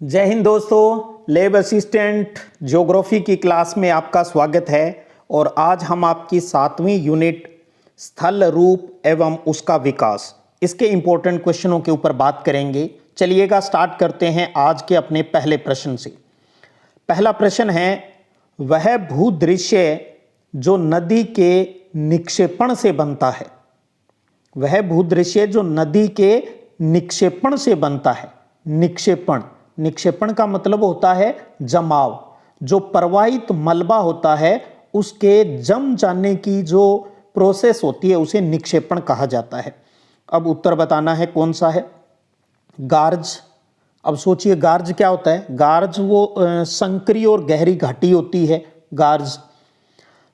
जय हिंद दोस्तों, lab assistant geography की क्लास में आपका स्वागत है। और आज हम आपकी 7वीं यूनिट स्थल रूप एवं उसका विकास इसके इम्पोर्टेंट क्वेश्चनों के ऊपर बात करेंगे। चलिएगा स्टार्ट करते हैं आज के अपने पहले प्रश्न से। पहला प्रश्न है, वह भूदृश्य जो नदी के निक्षेपण से बनता है। वह भूदृश्य जो नदी के निक्षेपण से बनता है। निक्षेपण का मतलब होता है जमाव। जो प्रवाहित मलबा होता है उसके जम जाने की जो प्रोसेस होती है उसे निक्षेपण कहा जाता है। अब उत्तर बताना है कौन सा है। गार्ज। अब सोचिए गार्ज क्या होता है। गार्ज वो संकरी और गहरी घाटी होती है गार्ज।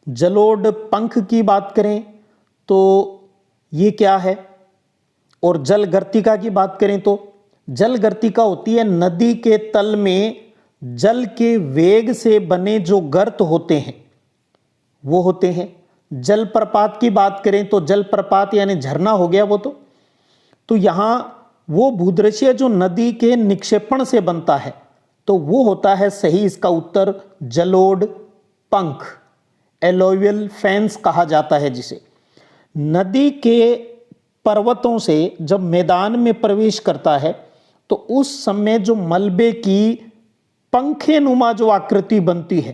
जलोढ़ पंख की बात करें तो ये क्या है। और जलगर्तिका की बात करें तो जलगर्तिका होती है नदी के तल में जल के वेग से बने जो गर्त होते हैं वो होते हैं। जलप्रपात की बात करें तो जलप्रपात यानी झरना हो गया वो तो यहां वो भूदृश्य जो नदी के निक्षेपण से बनता है तो वो होता है सही। इसका उत्तर जलोढ़ पंख, एलोवियल फेंस कहा जाता है जिसे। नदी के पर्वतों से जब मैदान में प्रवेश करता है तो उस समय जो मलबे की पंखे नुमा जो आकृति बनती है,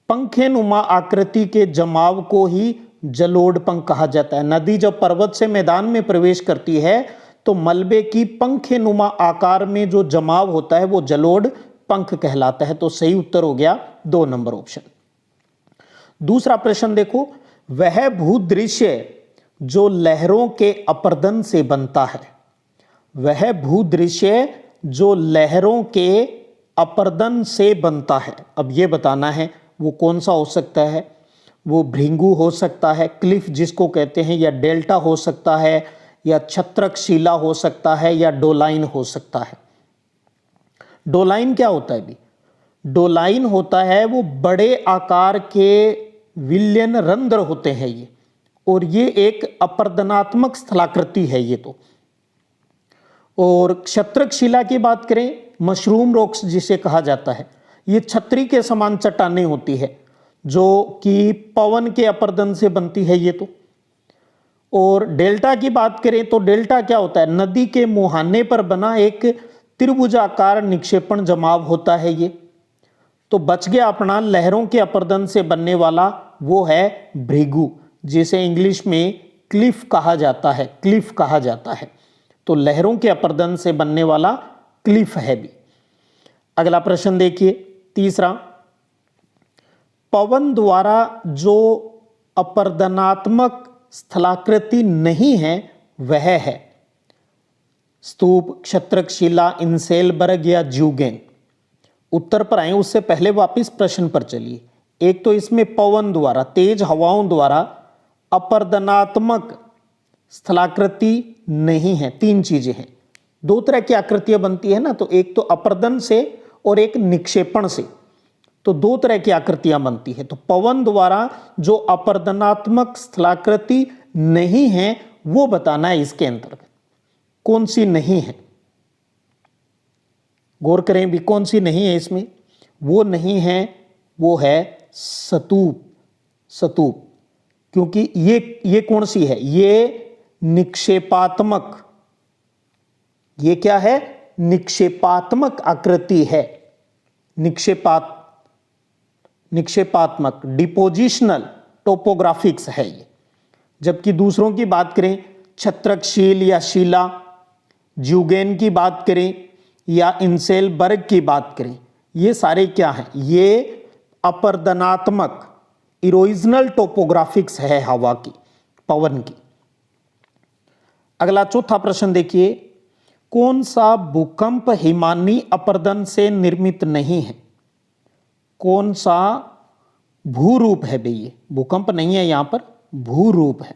पंखे नुमा आकृति के जमाव को ही जलोढ़ पंख कहा जाता है। नदी जब पर्वत से मैदान में प्रवेश करती है तो मलबे की पंखे नुमा आकार में जो जमाव होता है वो जलोढ़ पंख कहलाता है। तो सही उत्तर हो गया 2 नंबर ऑप्शन। दूसरा प्रश्न देखो, वह भूदृश्य जो लहरों के अपर्दन से बनता है। वह भूदृश्य जो लहरों के अपर्दन से बनता है। अब यह बताना है वो कौन सा हो सकता है। वो भृंगु हो सकता है, क्लिफ जिसको कहते हैं, या डेल्टा हो सकता है, या छत्रकशिला हो सकता है, या डोलाइन हो सकता है। डोलाइन क्या होता है भी? डोलाइन होता है वो बड़े आकार के विलयन रंध्र होते हैं ये, और ये एक अपर्दनात्मक स्थलाकृति है ये तो। और छत्रकशिला की बात करें, मशरूम रॉक्स जिसे कहा जाता है, ये छतरी के समान चट्टानें होती है जो कि पवन के अपर्दन से बनती है ये तो। और डेल्टा की बात करें तो डेल्टा क्या होता है? नदी के मुहाने पर बना एक त्रिभुजाकार निक्षेपण जमाव होता है ये। तो बच गया अपना लहरों के अपर्दन से बनने वाला, वो है भृगु जिसे इंग्लिश में क्लिफ कहा जाता है। क्लिफ कहा जाता है तो लहरों के अपर्दन से बनने वाला क्लिफ है भी। अगला प्रश्न देखिए, तीसरा, पवन द्वारा जो अपर्दनात्मक स्थलाकृति नहीं है वह है स्तूप, क्षत्रकशिला, इंसेलबर्ग या ज्यूगेन। उत्तर पर आए उससे पहले वापस प्रश्न पर चलिए। एक तो इसमें पवन द्वारा, तेज हवाओं द्वारा अपर्दनात्मक स्थलाकृति नहीं है। 3 चीजें हैं। 2 तरह की आकृतियां बनती है ना, तो एक तो अपर्दन से और एक निक्षेपण से, तो 2 तरह की आकृतियां बनती है। तो पवन द्वारा जो अपर्दनात्मक स्थलाकृति नहीं है वो बताना है इसके अंतर्गत। कौन सी नहीं है? गौर करें भी, कौन सी नहीं है इसमें? वो नहीं है, वो है स्तूप। स्तूप क्योंकि ये कौन सी है? ये निक्षेपात्मक। ये क्या है? निक्षेपात्मक आकृति है। निक्षेपात्मक डिपोजिशनल टोपोग्राफिक्स है ये। जबकि दूसरों की बात करें, छत्रकशील या शिला, ज्यूगेन की बात करें या इंसेलबर्ग की बात करें, ये सारे क्या हैं? ये अपर्दनात्मक इरोजनल टोपोग्राफिक्स है हवा की, पवन की। अगला चौथा प्रश्न देखिए, कौन सा भूकंप हिमानी अपर्दन से निर्मित नहीं है? कौन सा भूरूप है भई? ये भूकंप नहीं है, यहां पर भूरूप है,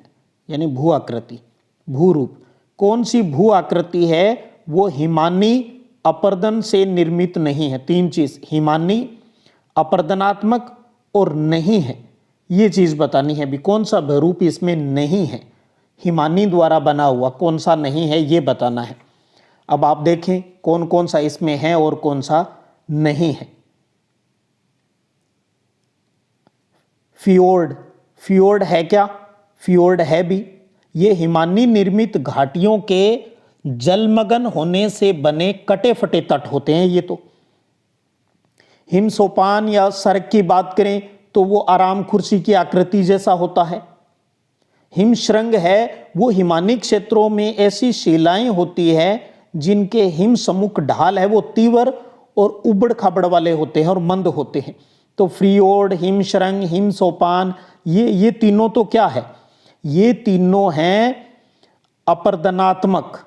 यानी भू आकृति, भूरूप। कौन सी भू आकृति है वो हिमानी अपर्दन से निर्मित नहीं है? 3 चीज, हिमानी, अपर्दनात्मक और नहीं है, ये चीज बतानी है भी। कौन सा भूरूप इसमें नहीं है, हिमानी द्वारा बना हुआ कौन सा नहीं है, ये बताना है। अब आप देखें कौन कौन सा इसमें है और कौन सा नहीं है। फियोर्ड, फियोर्ड है क्या? फियोर्ड है भी। ये हिमानी निर्मित घाटियों के जलमग्न होने से बने कटे फटे तट होते हैं ये तो। हिमसोपान या सर्क की बात करें तो वो आराम कुर्सी की आकृति जैसा होता है। हिमशृंग है वो हिमानी क्षेत्रों में ऐसी शिलाएं होती है जिनके हिम सम्मुख ढाल है वो तीव्र और उबड़ खाबड़ वाले होते हैं और मंद होते हैं। तो फ्रियोर्ड, हिमशृंग, हिमसोपान ये तीनों तो क्या है? ये तीनों हैं अपरदनात्मक।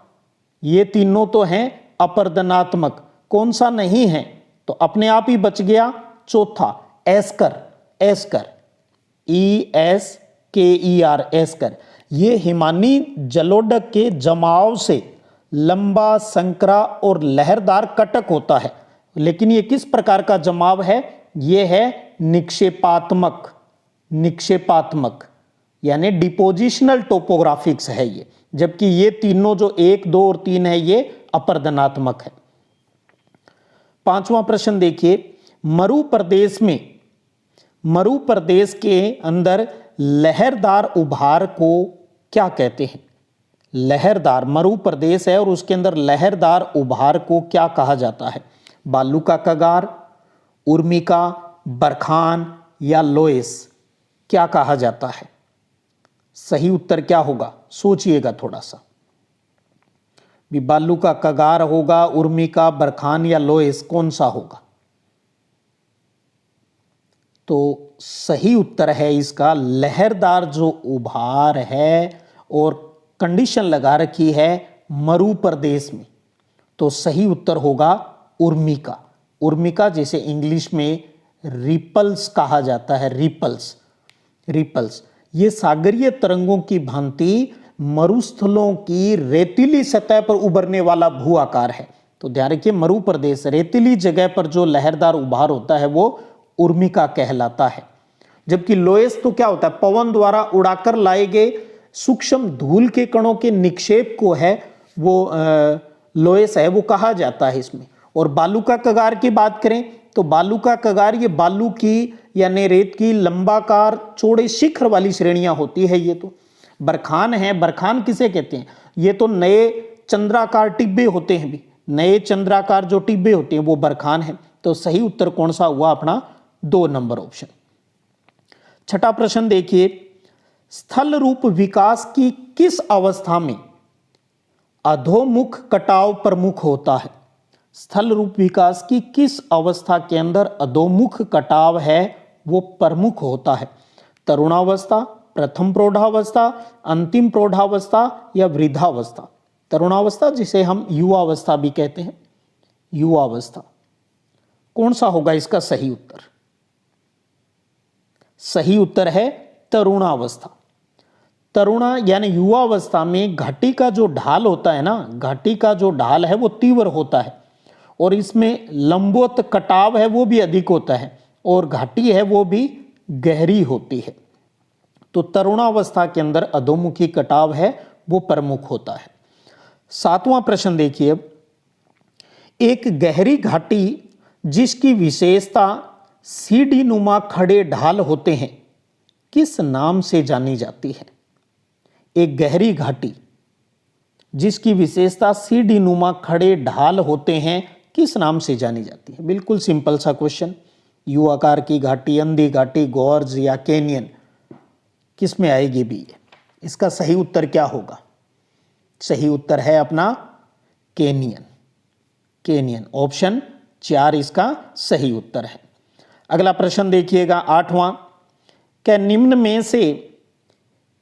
ये तीनों तो हैं अपरदनात्मक। कौन सा नहीं है? तो अपने आप ही बच गया चौथा, एस्कर। Esker, ESKER, esker. ये हिमानी जलोढ़ के जमाव से लंबा, संकरा और लहरदार कटक होता है। लेकिन ये किस प्रकार का जमाव है? ये है निक्षेपात्मक। निक्षेपात्मक यानी डिपोजिशनल टोपोग्राफिक्स है ये। जबकि ये तीनों जो 1, 2 और 3 है ये अपरदनात्मक है। 5वां प्रश्न देखिए, मरु प्रदेश में, मरु प्रदेश के अंदर लहरदार उभार को क्या कहते हैं? लहरदार, मरु प्रदेश है और उसके अंदर लहरदार उभार को क्या कहा जाता है? बालू का कगार, उर्मिका, बरखान या लोएस, क्या कहा जाता है? सही उत्तर क्या होगा? सोचिएगा थोड़ा सा। भी बालू का कगार होगा, उर्मिका, बरखान या लोएस, कौन सा होगा? तो सही उत्तर है इसका लहरदार जो उभार है और कंडीशन लगा रखी है मरु प्रदेश में, तो सही उत्तर होगा उर्मिका। उर्मिका जैसे इंग्लिश में रिपल्स कहा जाता है, रिपल्स। रिपल्स ये सागरीय तरंगों की भांति मरुस्थलों की रेतीली सतह पर उभरने वाला भू आकार है। तो ध्यान रखिए, मरु प्रदेश रेतीली जगह पर जो लहरदार उभार होता है वो उर्मिका कहलाता है। जबकि लोएस तो क्या होता है? पवन द्वारा उड़ाकर लाए गए सूक्ष्म धूल के कणों के निक्षेप को है वो लोएस है वो कहा जाता है इसमें। और बालू का कगार की बात करें तो बालू का कगार ये बालू की यानी रेत की लंबाकार चौड़े शिखर वाली श्रेणियां होती है ये तो। बरखान है, बरखान किसे कहते हैं? ये तो नए चंद्राकार टिब्बे होते हैं भी, नए चंद्राकार जो टिब्बे होते हैं वो बरखान है। तो सही उत्तर कौन सा हुआ अपना? 2 नंबर ऑप्शन। 6ठा प्रश्न देखिए, स्थल रूप विकास की किस अवस्था में अधोमुख कटाव प्रमुख होता है? स्थल रूप विकास की किस अवस्था के अंदर अधोमुख कटाव है वो प्रमुख होता है? तरुणावस्था, प्रथम प्रौढ़ावस्था, अंतिम प्रौढ़ावस्था या वृद्धावस्था? तरुणावस्था जिसे हम युवावस्था भी कहते हैं, युवावस्था। कौन सा होगा इसका सही उत्तर? सही उत्तर है तरुणावस्था। तरुणा यानी युवावस्था में घाटी का जो ढाल होता है ना, घाटी का जो ढाल है वो तीव्र होता है और इसमें लंबवत कटाव है वो भी अधिक होता है और घाटी है वो भी गहरी होती है। तो तरुणावस्था के अंदर अधोमुखी कटाव है वो प्रमुख होता है। 7वां प्रश्न देखिए, एक गहरी घाटी जिसकी विशेषता सीढ़ी नुमा खड़े ढाल होते हैं किस नाम से जानी जाती है? एक गहरी घाटी जिसकी विशेषता सीढ़ी नुमा खड़े ढाल होते हैं किस नाम से जानी जाती है? बिल्कुल सिंपल सा क्वेश्चन। यू आकार की घाटी, अंधी घाटी, गॉर्ज या कैनियन, किस में आएगी भी ये? इसका सही उत्तर क्या होगा? सही उत्तर है अपना कैनियन। कैनियन ऑप्शन 4 इसका सही उत्तर है। अगला प्रश्न देखिएगा 8वां, क्या निम्न में से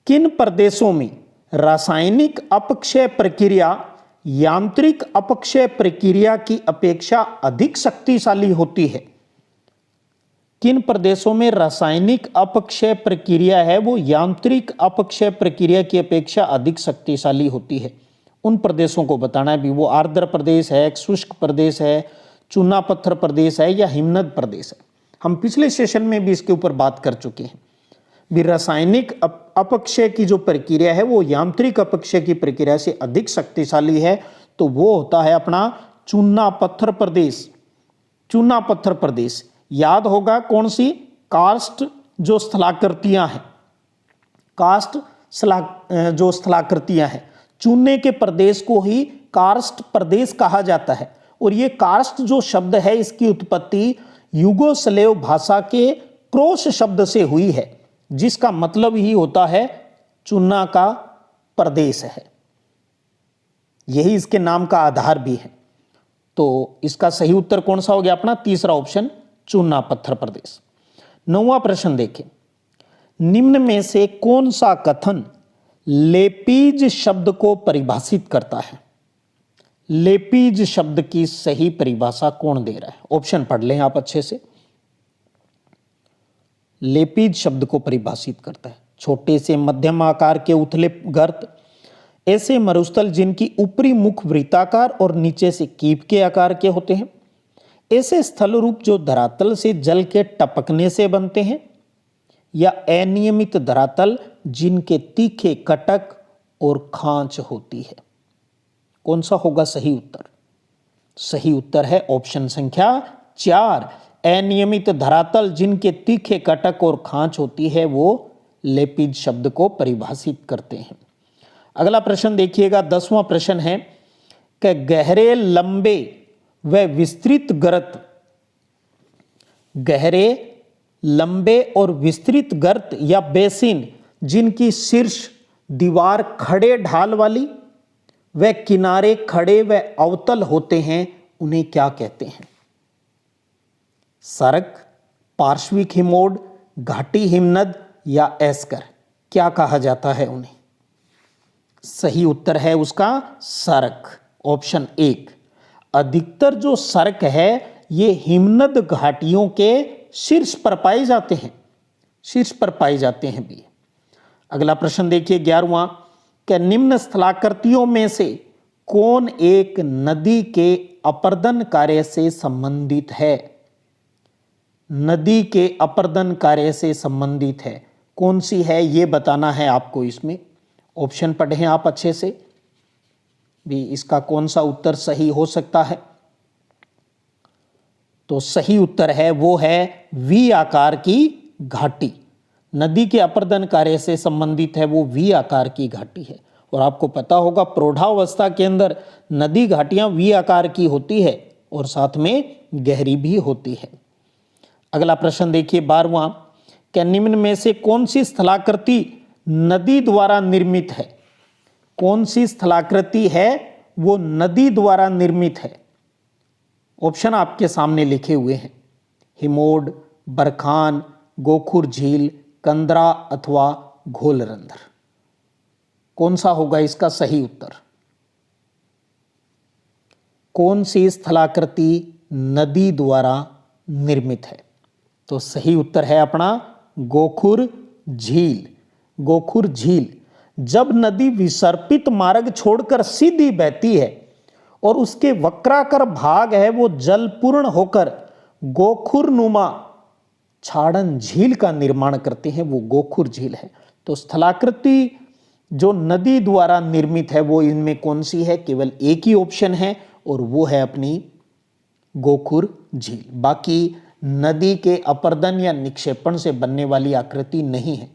किन प्रदेशों में रासायनिक अपक्षय प्रक्रिया यांत्रिक अपक्षय प्रक्रिया की अपेक्षा अधिक शक्तिशाली होती है? किन प्रदेशों में रासायनिक अपक्षय प्रक्रिया है वो यांत्रिक अपक्षय प्रक्रिया की अपेक्षा अधिक शक्तिशाली होती है? उन प्रदेशों को बताना है भी, वो आर्द्र प्रदेश है, शुष्क प्रदेश है, चूना पत्थर प्रदेश है या हिमनद प्रदेश है। हम पिछले सेशन में भी इसके ऊपर बात कर चुके हैं भी। रासायनिक अपक्षय की जो प्रक्रिया है वो यांत्रिक अपक्षय की प्रक्रिया से अधिक शक्तिशाली है, तो वो होता है अपना चूना पत्थर प्रदेश। चूना पत्थर प्रदेश याद होगा कौन सी, कार्स्ट जो स्थलाकृतियां हैं, कास्ट जो स्थलाकृतियां हैं, चूने के प्रदेश को ही कार्स्ट प्रदेश कहा जाता है। और ये कार्स्ट जो शब्द है इसकी उत्पत्ति युगोस्लेव भाषा के क्रोश शब्द से हुई है, जिसका मतलब ही होता है चूना का प्रदेश है। यही इसके नाम का आधार भी है। तो इसका सही उत्तर कौन सा हो गया अपना, तीसरा ऑप्शन चूना पत्थर प्रदेश। 9वां प्रश्न देखें, निम्न में से कौन सा कथन लेपीज शब्द को परिभाषित करता है? लेपीज शब्द की सही परिभाषा कौन दे रहा है? ऑप्शन पढ़ लें आप अच्छे से। लेपीज शब्द को परिभाषित करता है छोटे से मध्यम आकार के उथले गर्त, ऐसे मरुस्थल जिनकी ऊपरी मुख वृत्ताकार और नीचे से कीप के आकार के होते हैं, ऐसे स्थल रूप जो धरातल से जल के टपकने से बनते हैं, या अनियमित धरातल जिनके तीखे कटक और खांच होती है। कौन सा होगा सही उत्तर? सही उत्तर है ऑप्शन संख्या 4, अनियमित धरातल जिनके तीखे कटक और खांच होती है वो लेपीज शब्द को परिभाषित करते हैं। अगला प्रश्न देखिएगा, 10वां प्रश्न है कि गहरे लंबे व विस्तृत गर्त, गहरे लंबे और विस्तृत गर्त या बेसिन जिनकी शीर्ष दीवार खड़े ढाल वाली व किनारे खड़े व अवतल होते हैं, उन्हें क्या कहते हैं? सरक, पार्श्विक हिमोड, घाटी हिमनद या एस्कर, क्या कहा जाता है उन्हें? सही उत्तर है उसका सरक, ऑप्शन 1। अधिकतर जो सरक है ये हिमनद घाटियों के शीर्ष पर पाए जाते हैं, शीर्ष पर पाए जाते हैं भी। अगला प्रश्न देखिए 11वां, कि निम्न स्थलाकृतियों में से कौन एक नदी के अपर्दन कार्य से संबंधित है? नदी के अपर्दन कार्य से संबंधित है, कौन सी है ये बताना है आपको। इसमें ऑप्शन पढ़ें आप अच्छे से भी, इसका कौन सा उत्तर सही हो सकता है। तो सही उत्तर है वो है वी आकार की घाटी। नदी के अपर्दन कार्य से संबंधित है वो वी आकार की घाटी है। और आपको पता होगा प्रौढ़ावस्था के अंदर नदी घाटियां वी आकार की होती है और साथ में गहरी भी होती है। अगला प्रश्न देखिए 12वां, क्या निम्न में से कौन सी स्थलाकृति नदी द्वारा निर्मित है? कौन सी स्थलाकृति है वो नदी द्वारा निर्मित है? ऑप्शन आपके सामने लिखे हुए हैं, हिमोड, बरखान, गोखुर झील, कंदरा अथवा घोलरंध्र। कौन सा होगा इसका सही उत्तर? कौन सी स्थलाकृति नदी द्वारा निर्मित है? तो सही उत्तर है अपना गोखुर झील। गोखुर झील, जब नदी विसर्पित मार्ग छोड़कर सीधी बहती है और उसके वक्राकार भाग है वो जलपूर्ण होकर गोखुर नुमा छाड़न झील का निर्माण करते हैं, वो गोखुर झील है। तो स्थलाकृति जो नदी द्वारा निर्मित है वो इनमें कौन सी है? केवल एक ही ऑप्शन है और वो है अपनी गोखुर झील। बाकी नदी के अपर्दन या निक्षेपण से बनने वाली आकृति नहीं है।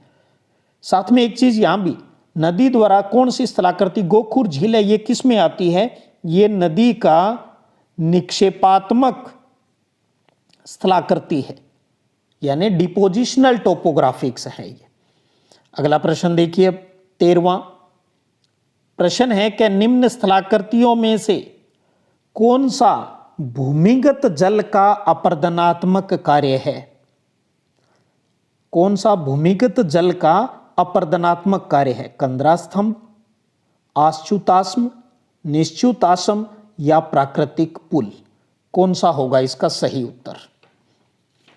साथ में एक चीज यहां भी, नदी द्वारा कौन सी स्थलाकृति गोखुर झील है, ये किस में आती है? ये नदी का निक्षेपात्मक स्थलाकृति है, यानी डिपोजिशनल टोपोग्राफिक्स है ये। अगला प्रश्न देखिए 13वां प्रश्न है कि निम्न स्थलाकृतियों में से कौन सा भूमिगत जल का अपर्दनात्मक कार्य है? कौन सा भूमिगत जल का अपर्दनात्मक कार्य है? कंदरा स्तंभ, आश्चुताश्म, निश्चुताश्म या प्राकृतिक पुल? कौन सा होगा इसका सही उत्तर?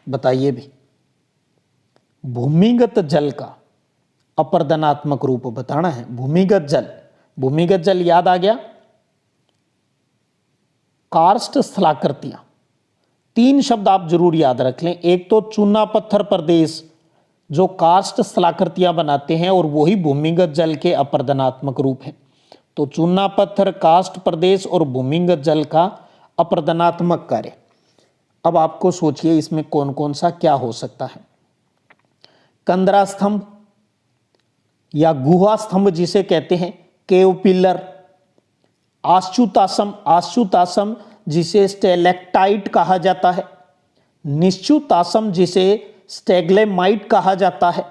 बताइए भी। भूमिगत जल का अपर्दनात्मक रूप बताना है। भूमिगत जल, भूमिगत जल याद आ गया। कार्स्ट स्थलाकृतियां, 3 शब्द आप जरूर याद रख लें। एक तो चूना पत्थर प्रदेश जो कार्स्ट स्थलाकृतियां बनाते हैं और वही भूमिगत जल के अपर्दनात्मक रूप है। तो चूना पत्थर, कास्ट प्रदेश और भूमिगत जल का अपरदनात्मक कार्य। अब आपको सोचिए इसमें कौन कौन सा क्या हो सकता है। कंदरा स्तंभ या गुहा स्तंभ जिसे कहते हैं, केव पिलर, आश्चुतासम, आश्चुतासम जिसे स्टेलेक्टाइट कहा जाता है, निश्चुतासम जिसे स्टेग्लेमाइट कहा जाता है।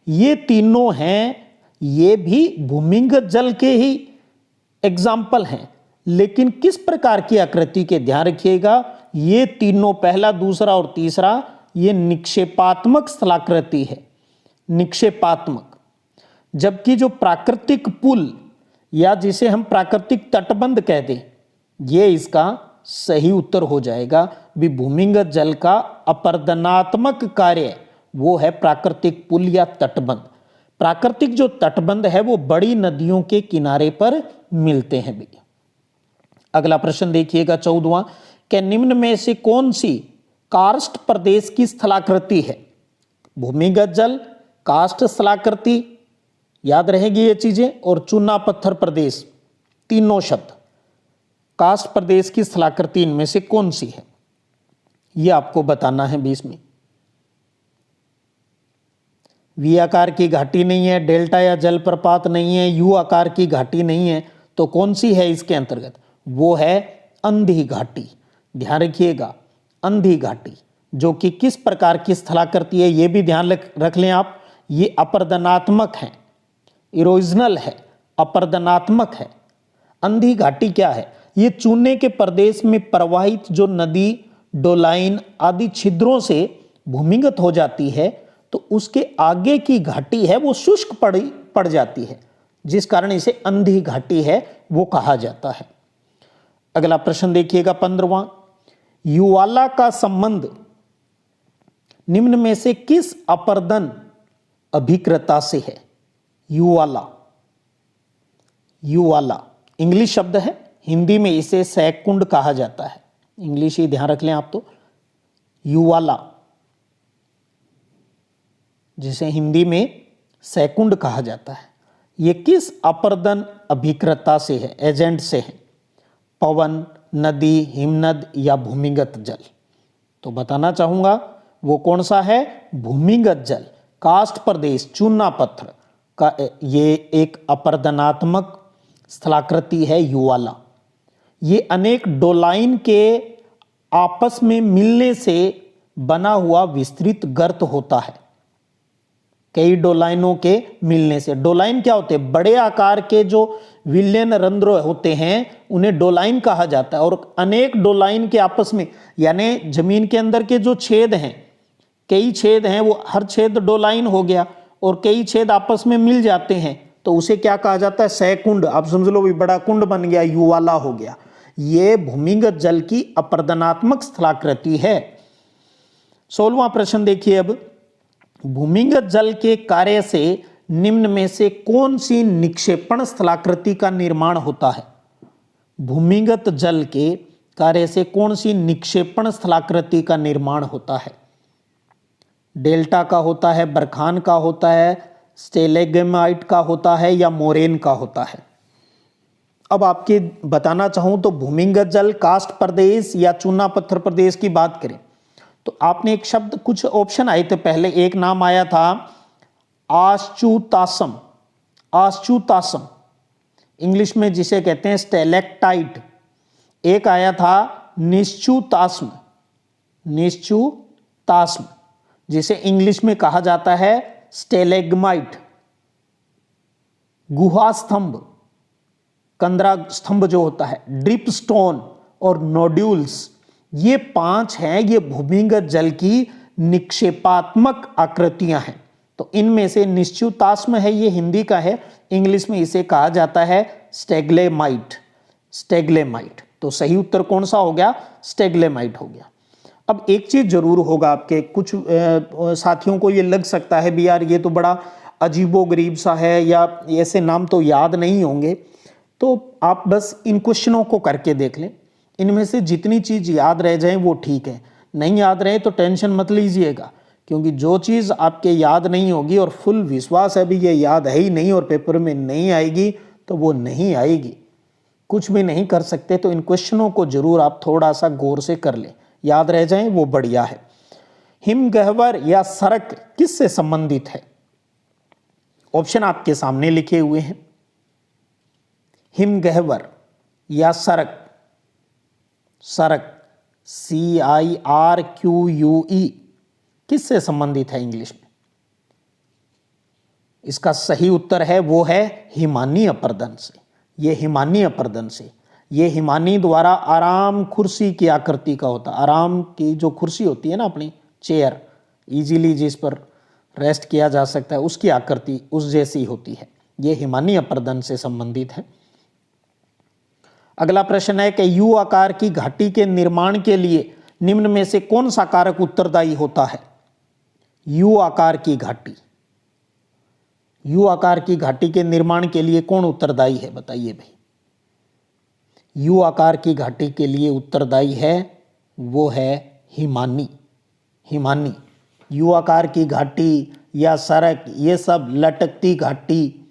ये तीनों हैं, ये भी भूमिगत जल के ही एग्जाम्पल हैं, लेकिन किस प्रकार की आकृति के, ध्यान रखिएगा, ये तीनों, पहला, दूसरा और तीसरा, ये निक्षेपात्मक स्थलाकृति है, निक्षेपात्मक। जबकि जो प्राकृतिक पुल या जिसे हम प्राकृतिक तटबंध कहते हैं, ये इसका सही उत्तर हो जाएगा। भी भूमिगत जल का अपरदनात्मक कार्य वो है प्राकृतिक पुल या तटबंध। प्राकृतिक जो तटबंध है वो बड़ी नदियों के किनारे पर मिलते हैं भैया। अगला प्रश्न देखिएगा 14वां, कि निम्न में से कौन सी कार्स्ट प्रदेश की स्थलाकृति है? भूमिगत जल, कास्ट स्थलाकृति, याद रहेगी ये चीजें, और चूना पत्थर प्रदेश, तीनों शब्द। कास्ट प्रदेश की स्थलाकृति इनमें से कौन सी है, ये आपको बताना है 20 में। वी आकार की घाटी नहीं है, डेल्टा या जलप्रपात नहीं है, यू आकार की घाटी नहीं है, तो कौन सी है इसके अंतर्गत? वो है अंधी घाटी। ध्यान रखिएगा, अंधी घाटी, जो कि किस प्रकार की स्थलाकृति है ये भी ध्यान रख लें आप। ये अपरदनात्मक है, इरोजनल है, अपरदनात्मक है। अंधी घाटी क्या है? ये चूने के प्रदेश में प्रवाहित जो नदी, डोलाइन आदि छिद्रों से भूमिगत हो जाती है, तो उसके आगे की घाटी है वो शुष्क पड़ जाती है, जिस कारण इसे अंधी घाटी है वो कहा जाता है। अगला प्रश्न देखिएगा 15वां, युवाला का संबंध निम्न में से किस अपरदन अभिकृता से है? युवाला, युवाला इंग्लिश शब्द है, हिंदी में इसे सैकुंड कहा जाता है। इंग्लिश ही ध्यान रख लें आप तो। युवाला जिसे हिंदी में सैकुंड कहा जाता है, ये किस अपरदन अभिकृता से है, एजेंट से है? पवन, नदी, हिमनद या भूमिगत जल? तो बताना चाहूंगा वो कौन सा है? भूमिगत जल। कास्ट प्रदेश, चूना पत्थर का ये एक अपरदनात्मक स्थलाकृति है युवाला। ये अनेक डोलाइन के आपस में मिलने से बना हुआ विस्तृत गर्त होता है। कई डोलाइनों के मिलने से, डोलाइन क्या होते हैं? बड़े आकार के जो विलयन रंध्र होते हैं उन्हें डोलाइन कहा जाता है। और अनेक डोलाइन के आपस में, यानी जमीन के अंदर के जो छेद हैं, कई छेद हैं, वो हर छेद डोलाइन हो गया और कई छेद आपस में मिल जाते हैं, तो उसे क्या कहा जाता है? सैकुंड। आप समझ लो भी बड़ा कुंड बन गया, युवाला हो गया। ये भूमिगत जल की अपरदनात्मक स्थलाकृति है। 16वां प्रश्न देखिए अब, भूमिगत जल के कार्य से निम्न में से कौन सी निक्षेपण स्थलाकृति का निर्माण होता है? भूमिगत जल के कार्य से कौन सी निक्षेपण स्थलाकृति का निर्माण होता है? डेल्टा का होता है, बरखान का होता है, स्टेलेग्माइट का होता है या मोरेन का होता है? अब आपके बताना चाहूं तो भूमिगत जल, कास्ट प्रदेश या चूना पत्थर प्रदेश की बात करें तो आपने एक शब्द, कुछ ऑप्शन आए थे पहले। एक नाम आया था आश्चुतासम, आश्चुतासम इंग्लिश में जिसे कहते हैं स्टेलेक्टाइट। एक आया था निश्चुतास्म, निश्चुतास्म जिसे इंग्लिश में कहा जाता है स्टेलेग्माइट। गुहा स्तंभ, कंदरा स्तंभ जो होता है, ड्रिप स्टोन और नोड्यूल्स, ये 5 हैं, ये भूमिगत जल की निक्षेपात्मक आकृतियां हैं। तो इनमें से निश्चुतास्म है, ये हिंदी का है, इंग्लिश में इसे कहा जाता है स्टेग्लेमाइट, स्टेग्लेमाइट। तो सही उत्तर कौन सा हो गया? स्टेग्लेमाइट हो गया। अब एक चीज जरूर होगा, आपके कुछ साथियों को ये लग सकता है भी यार ये तो बड़ा अजीबोगरीब सा है या ऐसे नाम तो याद नहीं होंगे, तो आप बस इन क्वेश्चनों को करके देख लें। इनमें से जितनी चीज याद रह जाए वो ठीक है, नहीं याद रहे तो टेंशन मत लीजिएगा, क्योंकि जो चीज आपके याद नहीं होगी और फुल विश्वास है भी ये याद है ही नहीं और पेपर में नहीं आएगी, तो वो नहीं आएगी, कुछ भी नहीं कर सकते। तो इन क्वेश्चनों को जरूर आप थोड़ा सा गौर से कर लें, याद रह जाएं वो बढ़िया है। हिमगह्वर या सरक किससे संबंधित है? ऑप्शन आपके सामने लिखे हुए हैं। हिमगह्वर या सरक, सरक CIRQUE किससे संबंधित है इंग्लिश में? इसका सही उत्तर है वो है हिमानी अपर्दन से। ये हिमानी अपर्दन से, ये हिमानी द्वारा आराम कुर्सी की आकृति का होता है। आराम की जो कुर्सी होती है ना अपनी चेयर, इजीली जिस पर रेस्ट किया जा सकता है, उसकी आकृति उस जैसी होती है। ये हिमानी अपर्दन से संबंधित है। अगला प्रश्न है कि यू आकार की घाटी के निर्माण के लिए निम्न में से कौन सा कारक उत्तरदायी होता है? यू आकार की घाटी, यू आकार की घाटी के निर्माण के लिए कौन उत्तरदायी है? बताइए भाई। यू आकार की घाटी के लिए उत्तरदायी है वो है हिमानी। हिमानी, यू आकार की घाटी या सरक, ये सब लटकती घाटी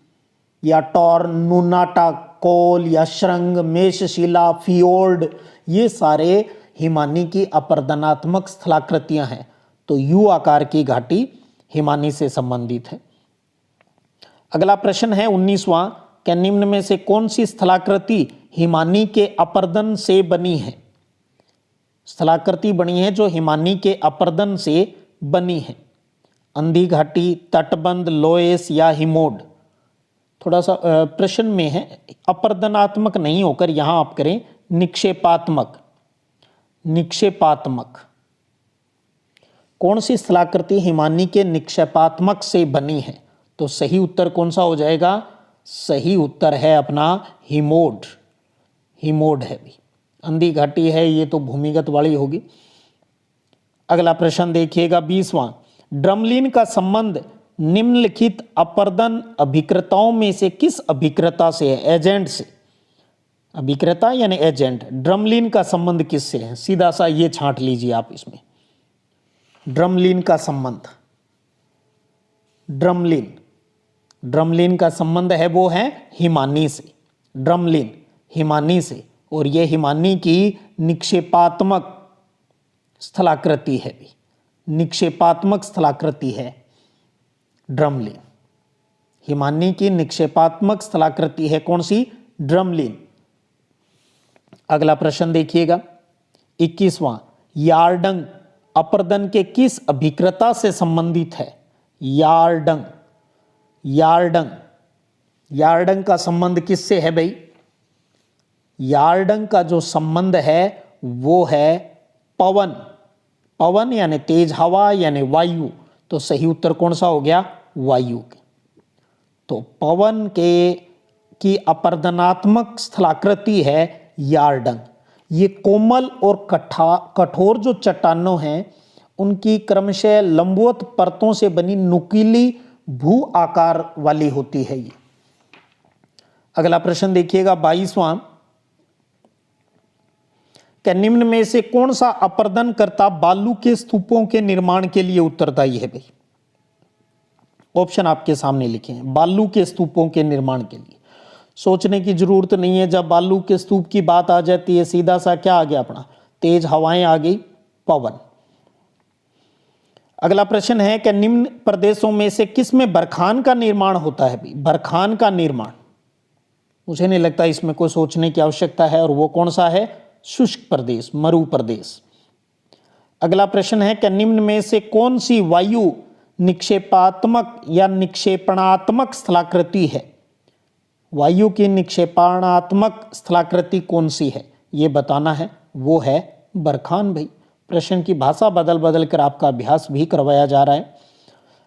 या टॉर्नुनाटा कोल या श्रृंग, मेषशिला, फियोर्ड, ये सारे हिमानी की अपर्दनात्मक स्थलाकृतियां हैं। तो यू आकार की घाटी हिमानी से संबंधित है। अगला प्रश्न है 19वां कि निम्न में से कौन सी स्थलाकृति हिमानी के अपर्दन से बनी है? स्थलाकृति बनी है जो हिमानी के अपर्दन से बनी है। अंधी घाटी, तटबंध, लोएस या हिमोड। थोड़ा सा प्रश्न में है अपर्दनात्मक नहीं होकर यहां आप करें निक्षेपात्मक। निक्षेपात्मक, कौन सी स्थलाकृति हिमानी के निक्षेपात्मक से बनी है? तो सही उत्तर कौन सा हो जाएगा? सही उत्तर है अपना हिमोड। हिमोड है भी। अंधी घाटी है ये तो भूमिगत वाली होगी। अगला प्रश्न देखिएगा 20वां। ड्रमलिन का संबंध निम्नलिखित अपर्दन अभिकृताओं में से किस अभिकृता से है? एजेंट से। अभिकृता यानी एजेंट। ड्रमलिन का संबंध किससे है? सीधा सा ये छांट लीजिए आप इसमें। ड्रमलिन का संबंध, ड्रमलिन, ड्रमलिन का संबंध है वो है हिमानी से। ड्रमलिन हिमानी से, और ये हिमानी की निक्षेपात्मक स्थलाकृति है भी। निक्षेपात्मक स्थलाकृति है ड्रमलिन। हिमानी की निक्षेपात्मक स्थलाकृति है कौन सी? ड्रमलिन। अगला प्रश्न देखिएगा 21वां। यार्डंग अपर्दन के किस अभिकृता से संबंधित है? यार्डंग, यार्डंग, यार्डंग का संबंध किससे है भाई? यार्डंग का जो संबंध है वो है पवन। पवन यानी तेज हवा यानी वायु। तो सही उत्तर कौन सा हो गया? वायु। तो पवन के की अपर्दनात्मक स्थलाकृति है यार्डंग। ये कोमल और कठोर जो चट्टानों हैं उनकी क्रमशः लंबवत परतों से बनी नुकीली भू आकार वाली होती है ये। अगला प्रश्न देखिएगा 22वां। क्या निम्न में से कौन सा अपर्दन करता बालू के स्तूपों के निर्माण के लिए उत्तरदायी है भाई? ऑप्शन आपके सामने लिखे हैं। बालू के स्तूपों के निर्माण के लिए सोचने की जरूरत नहीं है। जब बालू के स्तूप की बात आ जाती है सीधा सा क्या आ गया अपना? तेज हवाएं आ गई, पवन। अगला प्रश्न है कि निम्न प्रदेशों में से किस में बरखान का निर्माण होता है भाई? बरखान का निर्माण, मुझे नहीं लगता इसमें कोई सोचने की आवश्यकता है। और वो कौन सा है? शुष्क प्रदेश, मरु प्रदेश। अगला प्रश्न है कि निम्न में से कौन सी वायु निक्षेपात्मक या निक्षेपणात्मक स्थलाकृति है? वायु की निक्षेपणात्मक स्थलाकृति कौन सी है ये बताना है। वो है बरखान भाई। प्रश्न की भाषा बदल बदल कर आपका अभ्यास भी करवाया जा रहा है।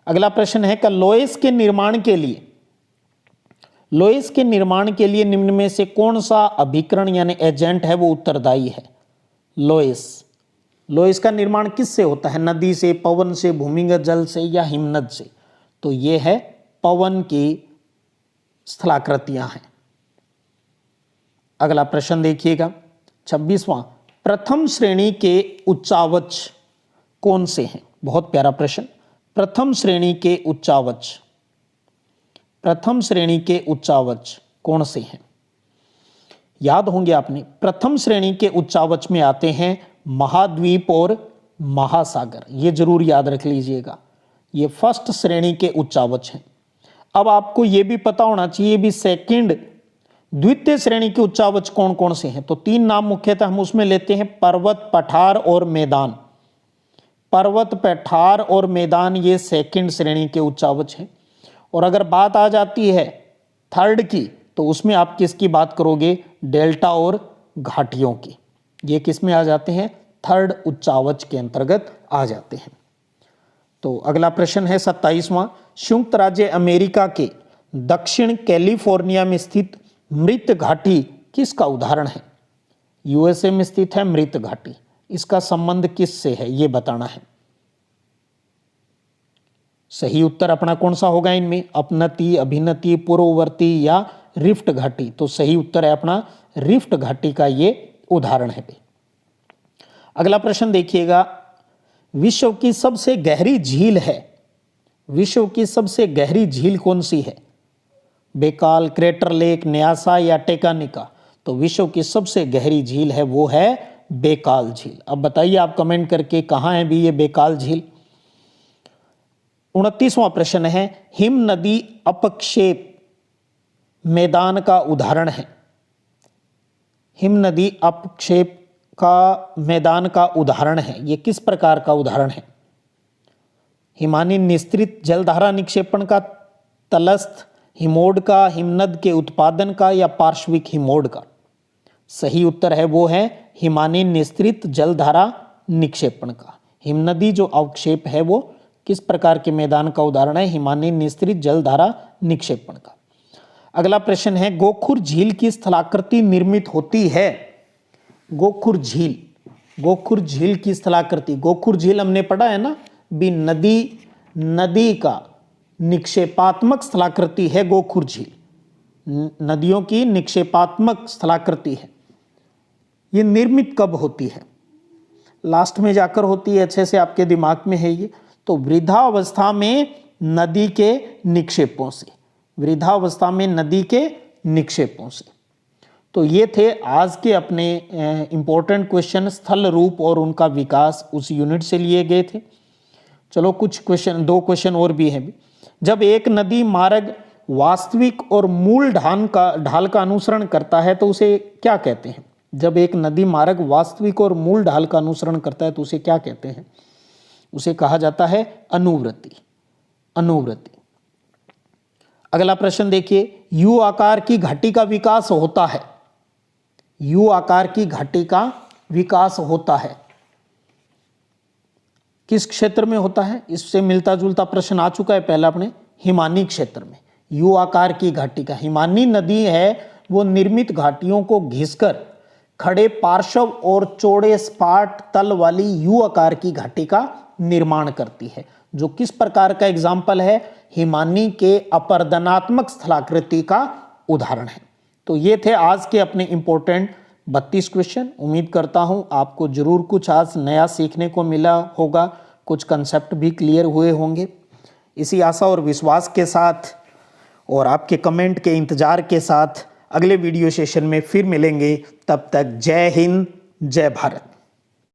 अगला प्रश्न है कि लोएस के निर्माण के लिए, लोएस के निर्माण के लिए निम्न में से कौन सा अभिकरण यानी एजेंट है वो उत्तरदायी है? लोएस, लोएस का निर्माण किससे होता है? नदी से, पवन से, भूमिगत जल से या हिमनद से? तो ये है पवन की स्थलाकृतियां हैं। अगला प्रश्न देखिएगा 26वां। प्रथम श्रेणी के उच्चावच कौन से हैं? बहुत प्यारा प्रश्न। प्रथम श्रेणी के उच्चावच, प्रथम श्रेणी के उच्चावच कौन से हैं? याद होंगे आपने, प्रथम श्रेणी के उच्चावच में आते हैं महाद्वीप और महासागर, ये जरूर याद रख लीजिएगा, ये फर्स्ट श्रेणी के उच्चावच हैं। अब आपको ये भी पता होना चाहिए भी सेकंड द्वितीय श्रेणी के उच्चावच कौन कौन से हैं। तो 3 नाम मुख्यतः हम उसमें लेते हैं, पर्वत, पठार और मैदान। पर्वत, पठार और मैदान ये सेकंड श्रेणी के उच्चावच हैं। और अगर बात आ जाती है थर्ड की, तो उसमें आप किसकी बात करोगे? डेल्टा और घाटियों की। ये किस में आ जाते हैं? थर्ड उच्चावच के अंतर्गत आ जाते हैं। तो अगला प्रश्न है 27वां, संयुक्त राज्य अमेरिका के दक्षिण कैलिफोर्निया में स्थित मृत घाटी किसका उदाहरण है? यूएसए में स्थित है मृत घाटी, इसका संबंध किससे है ये बताना है। सही उत्तर अपना कौन सा होगा इनमें? अपनति, अभिनति, पूर्ववर्ती या रिफ्ट घाटी? तो सही उत्तर है अपना रिफ्ट घाटी का ये उदाहरण है। अगला प्रश्न देखिएगा, विश्व की सबसे गहरी झील है, विश्व की सबसे गहरी झील कौन सी है? बेकाल, क्रेटर लेक, न्यासा या टेकानिका? तो विश्व की सबसे गहरी झील है वो है बेकाल झील। अब बताइए आप कमेंट करके कहां है भी ये बेकाल झील। 29वां प्रश्न है, हिम नदी अपक्षेप मैदान का उदाहरण है। हिम नदी अपक्षेप का मैदान का उदाहरण है, ये किस प्रकार का उदाहरण है? हिमानी निस्तृत जलधारा निक्षेपण का, तलस्थ हिमोड का, हिमनद के उत्पादन का या पार्श्विक हिमोड का? सही उत्तर है वो है हिमानी निस्तृत जलधारा निक्षेपण का। हिमनदी जो अवक्षेप है वो किस प्रकार के मैदान का उदाहरण है? हिमानी निस्तृत जलधारा निक्षेपण का। अगला प्रश्न है, गोखुर झील की स्थलाकृति निर्मित होती है। गोखुर झील, गोखुर झील की स्थलाकृति, गोखुर झील हमने पढ़ा है ना भी नदी का निक्षेपात्मक स्थलाकृति है गोखुर झील, नदियों की निक्षेपात्मक स्थलाकृति है। ये निर्मित कब होती है? लास्ट में जाकर होती है, अच्छे से आपके दिमाग में है ये। तो वृद्धावस्था में नदी के निक्षेपों से, वृद्धावस्था में नदी के निक्षेपों से। तो ये थे आज के अपने इंपॉर्टेंट क्वेश्चन, स्थल रूप और उनका विकास उस यूनिट से लिए गए थे। चलो कुछ क्वेश्चन, 2 क्वेश्चन और भी हैं। जब एक नदी मार्ग वास्तविक और मूल ढाल का अनुसरण करता है तो उसे क्या कहते हैं? जब एक नदी मार्ग वास्तविक और मूल ढाल का अनुसरण करता है तो उसे क्या कहते हैं? उसे कहा जाता है अनुवृत्ति, अनुवृत्ति। अगला प्रश्न देखिए, यू आकार की घाटी का विकास होता है, यू आकार की घाटी का विकास होता है किस क्षेत्र में होता है? इससे मिलता जुलता प्रश्न आ चुका है पहला अपने, हिमानी क्षेत्र में। यू आकार की घाटी का, हिमानी नदी है वो निर्मित घाटियों को घिसकर खड़े पार्श्व और चौड़े सपाट तल वाली यू आकार की घाटी का निर्माण करती है, जो किस प्रकार का एग्जाम्पल है? हिमानी के अपर्दनात्मक स्थलाकृति का उदाहरण है। तो ये थे आज के अपने इंपॉर्टेंट 32 क्वेश्चन। उम्मीद करता हूं आपको जरूर कुछ आज नया सीखने को मिला होगा, कुछ कंसेप्ट भी क्लियर हुए होंगे। इसी आशा और विश्वास के साथ और आपके कमेंट के इंतजार के साथ अगले वीडियो सेशन में फिर मिलेंगे। तब तक जय हिंद, जय भारत।